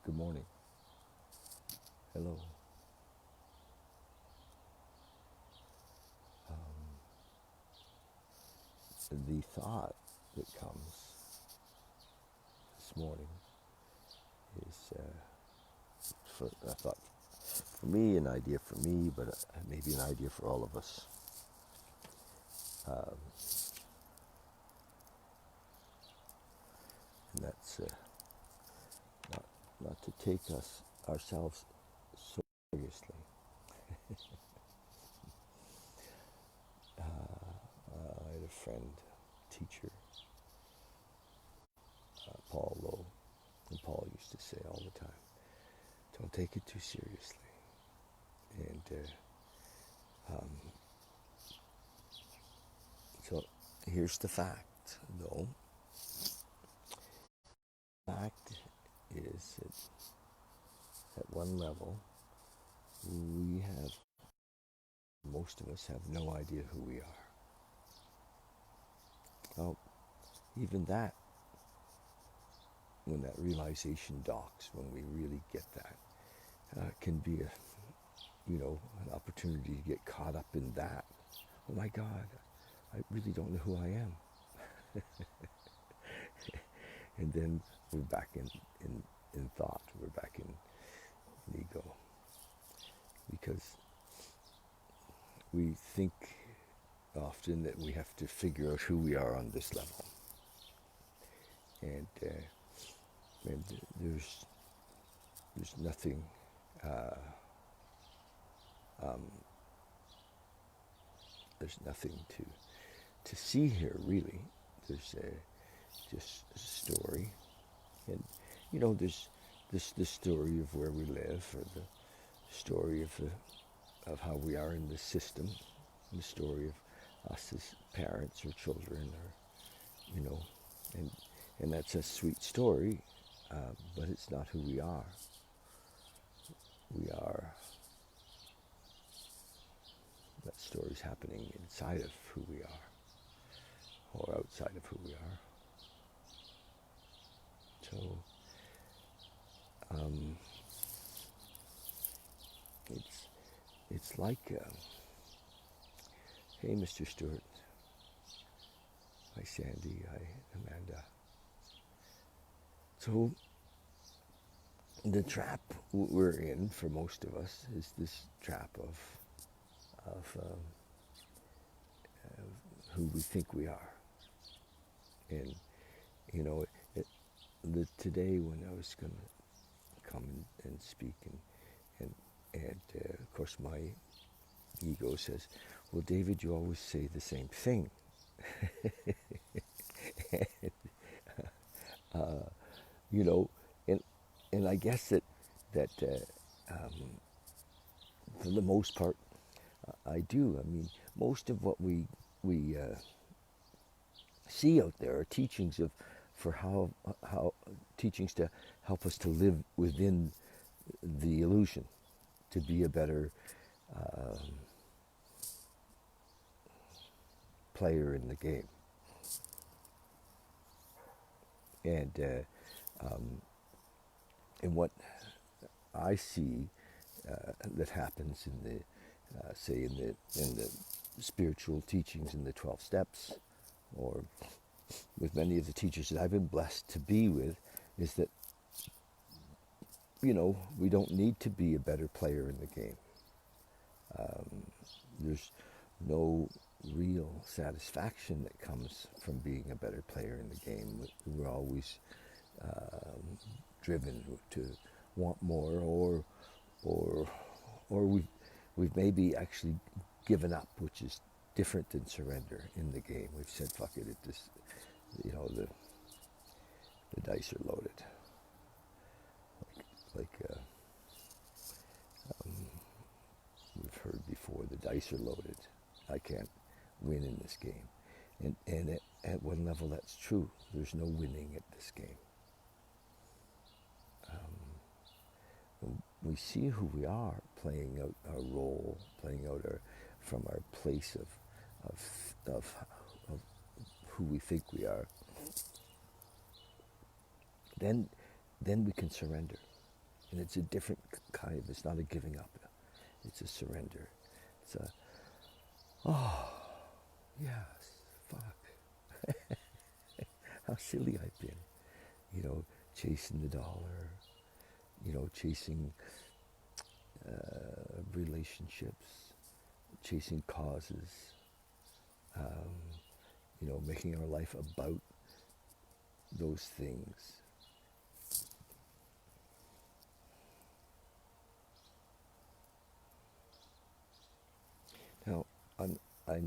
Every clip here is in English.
Good morning. Hello. The thought that comes this morning is, I thought, for me, an idea for me, but maybe an idea for all of us. Um, and that's not, not to take ourselves so seriously. I had a friend, teacher, Paul Lowe, and Paul used to say all the time, don't take it too seriously. And so here's the fact, though. Fact is that at one level, most of us have no idea who we are. Now, even that, when that realization docks, when we really get that, can be an opportunity to get caught up in that. Oh my God, I really don't know who I am. And then we're back in thought, we're back in ego. Because we think often that we have to figure out who we are on this level. And there's nothing there's nothing to see here, really. There's just a story, and there's the story of where we live, or the story of how we are in the system, the story of us as parents or children, or and that's a sweet story, but it's not who we are. We are, that story's happening inside of who we are, or outside of who we are. So it's like, hey, Mr. Stewart. Hi, Sandy. Hi, Amanda. So the trap we're in, for most of us, is this trap of who we think we are. And today, when I was going to come and speak, and of course my ego says, well, David, you always say the same thing. and, you know, and I guess that for the most part, I do. I mean, most of what we see out there are teachings for how teachings to help us to live within the illusion, to be a better player in the game. And what I see that happens in the say in the spiritual teachings in the 12 steps, or with many of the teachers that I've been blessed to be with, is that we don't need to be a better player in the game. There's no real satisfaction that comes from being a better player in the game. We're always driven to want more, or we've maybe actually given up, which is different than surrender in the game. We've said, fuck it, the dice are loaded. Like we've heard before, the dice are loaded. I can't win in this game. And at one level, that's true. There's no winning at this game. We see who we are, playing out our role, playing out from our place of who we think we are. Then we can surrender. And it's a different kind of, it's not a giving up. It's a surrender. It's a, oh, yes, fuck. How silly I've been. You know, chasing the dollar, you know, chasing relationships, chasing causes, you know, making our life about those things. Now, I'm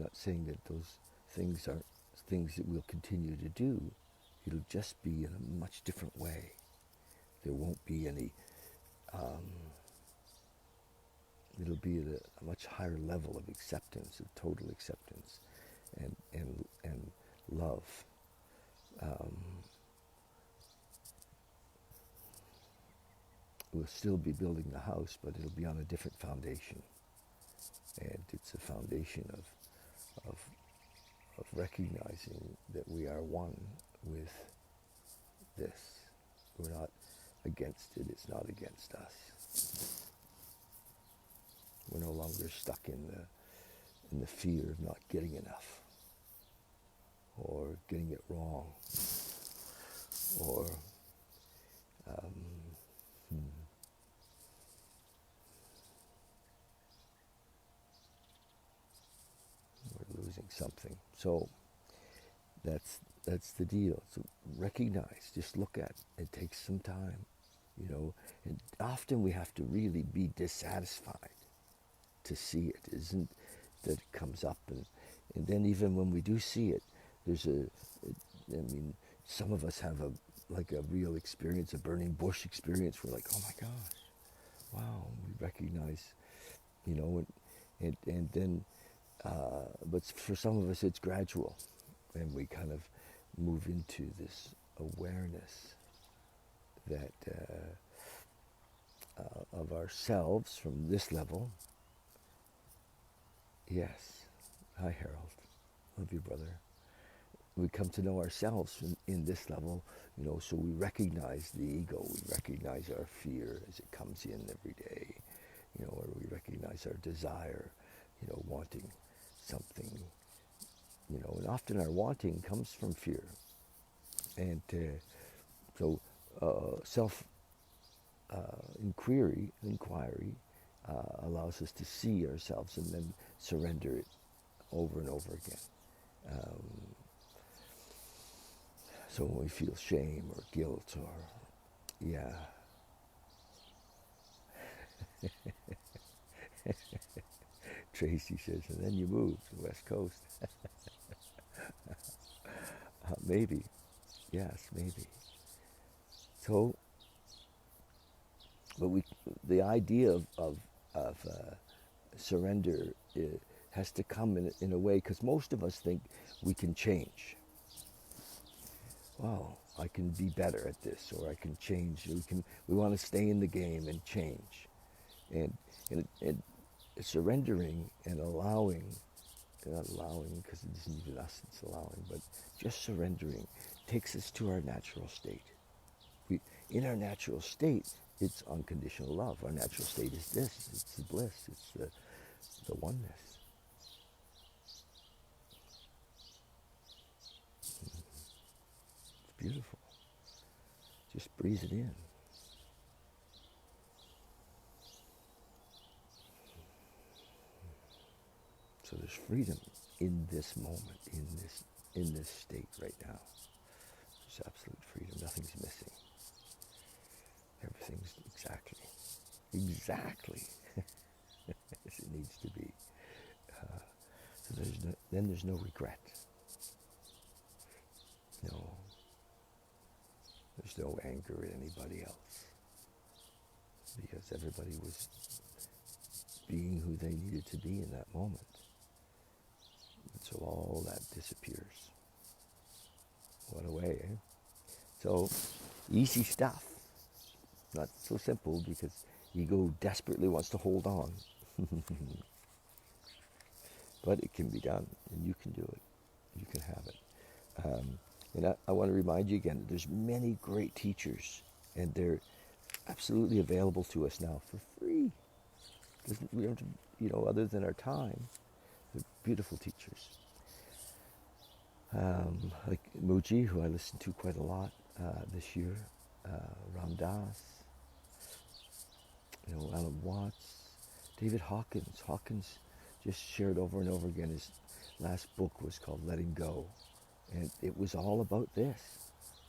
not saying that those things aren't things that we'll continue to do. It'll just be in a much different way. There won't be any, it'll be at a much higher level of acceptance, of total acceptance and love. We'll still be building the house, but it'll be on a different foundation. And it's a foundation of recognizing that we are one with this. We're not against it, it's not against us. We're no longer stuck in the fear of not getting enough, or getting it wrong, or we're losing something. So that's the deal. So recognize, just look at it. It takes some time, you know. And often we have to really be dissatisfied to see it. Isn't that it comes up, and then even when we do see it, there's I mean, some of us have a real experience, a burning bush experience. We're like, oh my gosh, wow. We recognize, you know, and then, but for some of us it's gradual, and we kind of move into this awareness that of ourselves from this level. Yes. Hi, Harold. Love you, brother. We come to know ourselves in this level, you know, so we recognize the ego, we recognize our fear as it comes in every day, you know, or we recognize our desire, you know, wanting something, you know, and often our wanting comes from fear. And so inquiry allows us to see ourselves and then surrender it over and over again. So when we feel shame or guilt or, yeah. Tracy says, and then you move to the West Coast. Maybe. Yes, maybe. So, but the idea of surrender has to come in a way, because most of us think we can change. Wow, I can be better at this, or I can change. We want to stay in the game and change, and surrendering and allowing, not allowing because it isn't even us, it's allowing, but just surrendering takes us to our natural state. In our natural state, it's unconditional love. Our natural state is this. It's the bliss. It's the oneness. It's beautiful. Just breathe it in. So there's freedom in this moment, in this state right now. There's absolute freedom. Nothing's missing. Everything's exactly as it needs to be. So there's no regret. No. There's no anger at anybody else, because everybody was being who they needed to be in that moment. And so all that disappears. What a way, eh? So easy stuff. Not so simple, because ego desperately wants to hold on. But it can be done, and you can do it. You can have it. And I want to remind you again that there's many great teachers, and absolutely available to us now for free. We don't, other than our time, they're beautiful teachers. Like Muji, who I listened to quite a lot this year, Ram Dass, Alan Watts, David Hawkins. Hawkins just shared over and over again. His last book was called Letting Go, and it was all about this,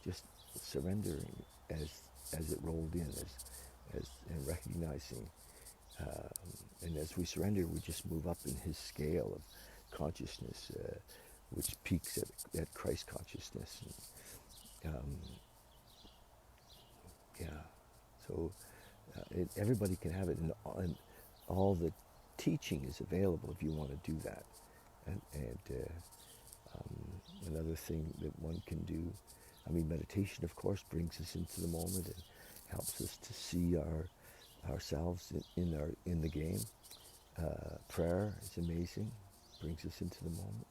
just surrendering as it rolled in, and recognizing. And as we surrender, we just move up in his scale of consciousness, which peaks at Christ consciousness. And, yeah, so everybody can have it, and all the teaching is available if you want to do that. And another thing that one can do, meditation, of course, brings us into the moment and helps us to see ourselves in the game. Prayer is amazing, brings us into the moment.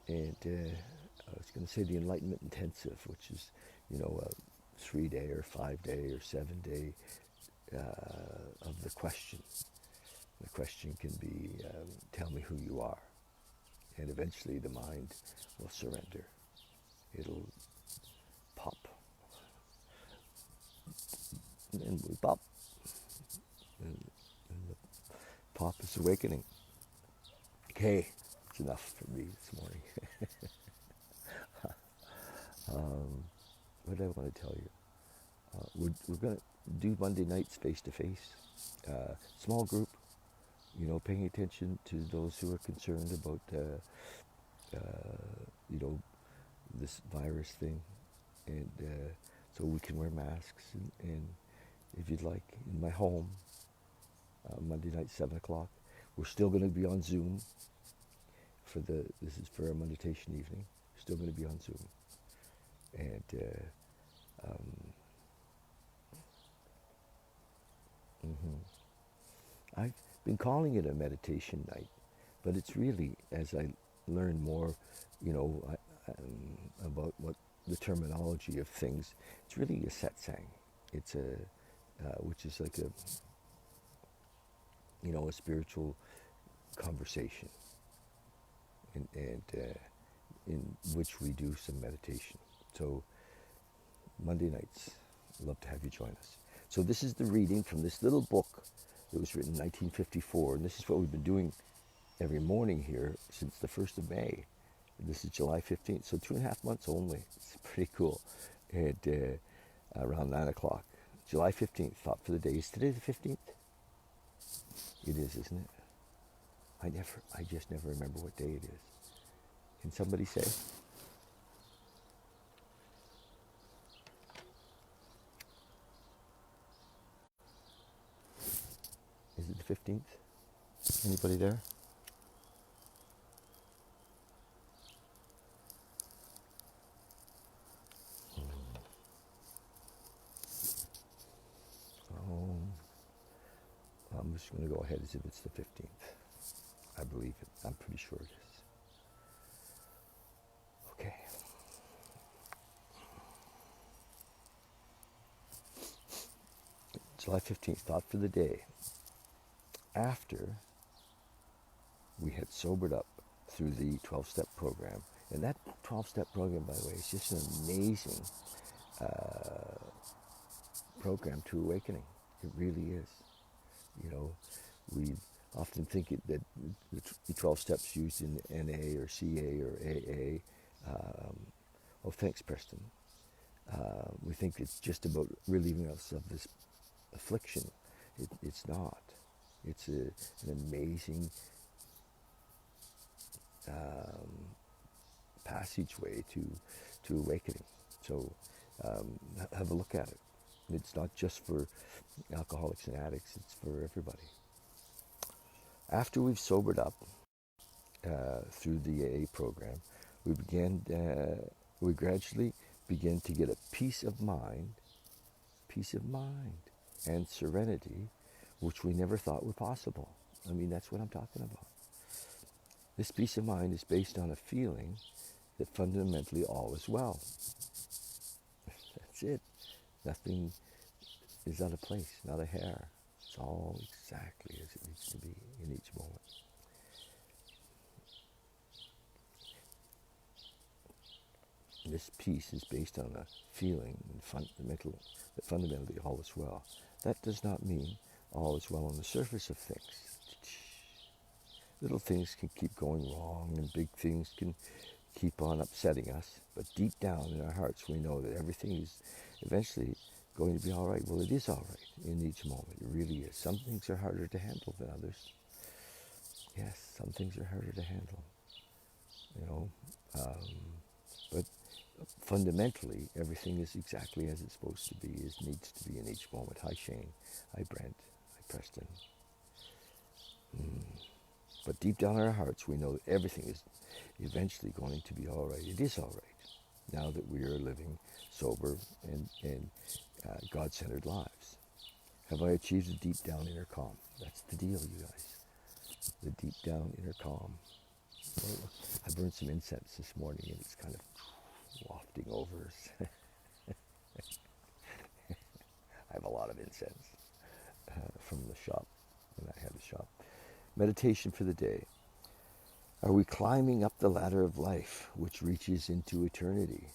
And I was going to say the Enlightenment Intensive, which is, a 3-day or 5-day or 7-day of the question. The question can be, tell me who you are. And eventually the mind will surrender. It'll pop. And we pop. And the pop is awakening. Okay, it's enough for me this morning. What did I want to tell you? We're going to do Monday nights face-to-face. Small group, paying attention to those who are concerned about, this virus thing. And so we can wear masks. And if you'd like, in my home, Monday night, 7 o'clock. We're still going to be on Zoom. This is for our meditation evening. We're still going to be on Zoom. And I've been calling it a meditation night, but it's really, as I learn more, about what the terminology of things, it's really a satsang. It's which is like a spiritual conversation, and in which we do some meditation. So Monday nights, love to have you join us. So this is the reading from this little book that was written in 1954, and this is what we've been doing every morning here since the 1st of May. This is July 15th, so 2.5 months only. It's pretty cool. And around 9 o'clock. July 15th, thought for the day. Is today the 15th? It is, isn't it? I just never remember what day it is. Can somebody say? Is it the 15th? Anybody there? I'm just going to go ahead as if it's the 15th. I believe it. I'm pretty sure it is. Okay. July 15th, thought for the day. After we had sobered up through the 12-step program, and that 12-step program, by the way, is just an amazing program to awakening. It really is. We often think that the 12 steps used in NA or CA or AA, oh, thanks, Preston. We think it's just about relieving us of this affliction. It's not. It's an amazing passageway to awakening. So have a look at it. It's not just for alcoholics and addicts, it's for everybody. After we've sobered up through the AA program, we gradually begin to get a peace of mind, and serenity, which we never thought were possible. That's what I'm talking about. This peace of mind is based on a feeling that fundamentally all is well. That's it. Nothing is out of place, not a hair. It's all exactly as it needs to be in each moment. This peace is based on a feeling that fundamentally all is well. That does not mean all is well on the surface of things. Little things can keep going wrong and big things can keep on upsetting us, but deep down in our hearts we know that everything is eventually going to be all right. Well, it is all right in each moment. It really is. Some things are harder to handle than others. Yes, some things are harder to handle, you know, but fundamentally everything is exactly as it's supposed to be, as needs to be in each moment. Hi Shane, hi Brent, hi Preston. But deep down in our hearts we know that everything is eventually going to be all right. It is all right now that we are living sober and God-centered lives. Have I achieved the deep down inner calm? That's the deal, you guys. The deep down inner calm. Well, I burned some incense this morning and it's kind of wafting over us. I have a lot of incense from the shop when I had a shop. Meditation for the day. Are we climbing up the ladder of life, which reaches into eternity?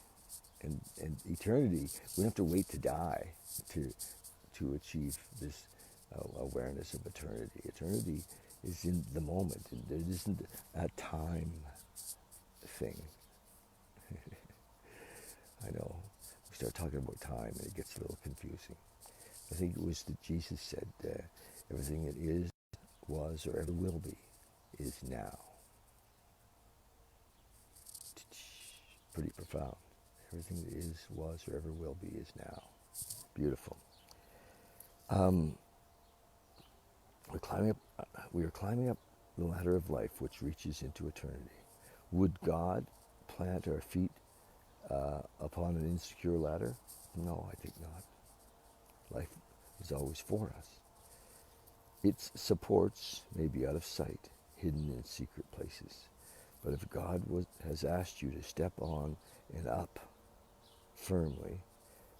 And eternity, we don't have to wait to die to achieve this awareness of eternity. Eternity is in the moment. There isn't a time thing. I know. We start talking about time and it gets a little confusing. I think it was that Jesus said, everything that is, was, or ever will be is now. Pretty profound. Everything that is, was, or ever will be is now. Beautiful. We are climbing up the ladder of life which reaches into eternity. Would God plant our feet upon an insecure ladder? No, I think not. Life is always for us. Its supports may be out of sight, hidden in secret places. But if God has asked you to step on and up firmly,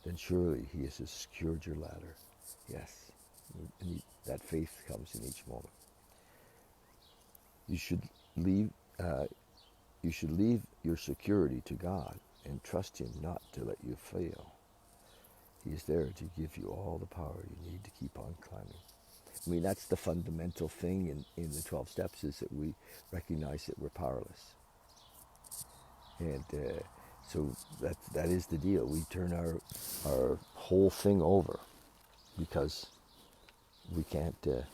then surely He has secured your ladder. Yes, and that faith comes in each moment. You should leave your security to God and trust Him not to let you fail. He is there to give you all the power you need to keep on climbing. I mean, that's the fundamental thing in the 12 steps, is that we recognize that we're powerless. And so that is the deal. We turn our whole thing over because we can't put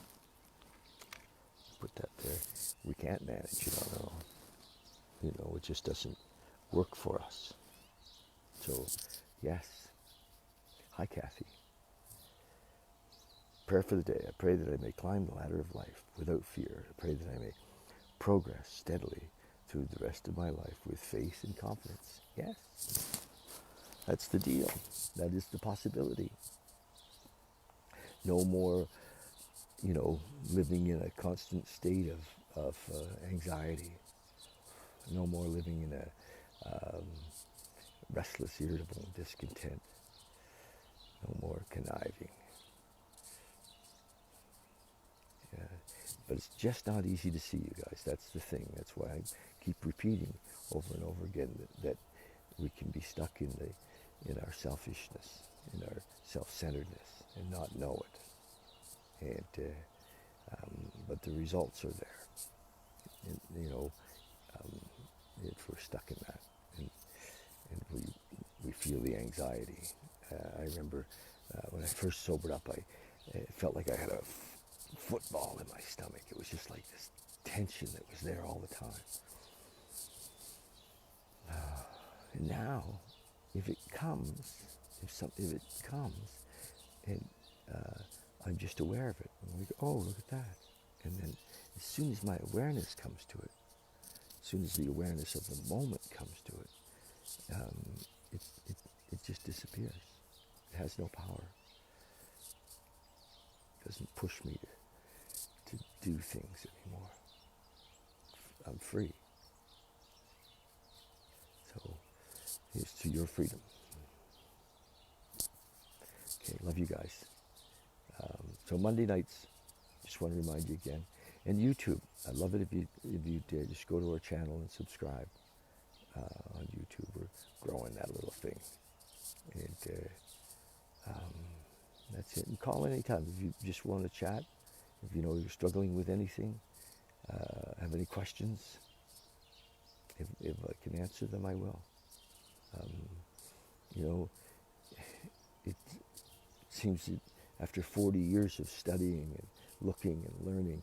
that there. We can't manage it on our own. You know, it just doesn't work for us. So, yes. Hi, Kathy. Prayer for the day. I pray that I may climb the ladder of life without fear. I pray that I may progress steadily through the rest of my life with faith and confidence. Yes. That's the deal. That is the possibility. No more, living in a constant state of anxiety. No more living in a restless, irritable discontent. No more conniving. Yeah. But it's just not easy to see, you guys. That's the thing. That's why I keep repeating over and over again that we can be stuck in our selfishness, in our self-centeredness, and not know it. And but the results are there. And, if we're stuck in that, and we feel the anxiety. I remember when I first sobered up, I felt like I had a football in my stomach. It was just like this tension that was there all the time. And now, if it comes, and I'm just aware of it, and we go, oh, look at that. And then as soon as my awareness comes to it, as soon as the awareness of the moment comes to it, it just disappears. It has no power. It doesn't push me to do things anymore. I'm free. So here's to your freedom. Love you guys. So Monday nights, just want to remind you again. And YouTube, I'd love it if you did. Just go to our channel and subscribe on YouTube. We're growing that little thing. And that's it. And call anytime if you just want to chat. If you know you're struggling with anything, have any questions, if I can answer them, I will. You know, it seems that after 40 years of studying and looking and learning,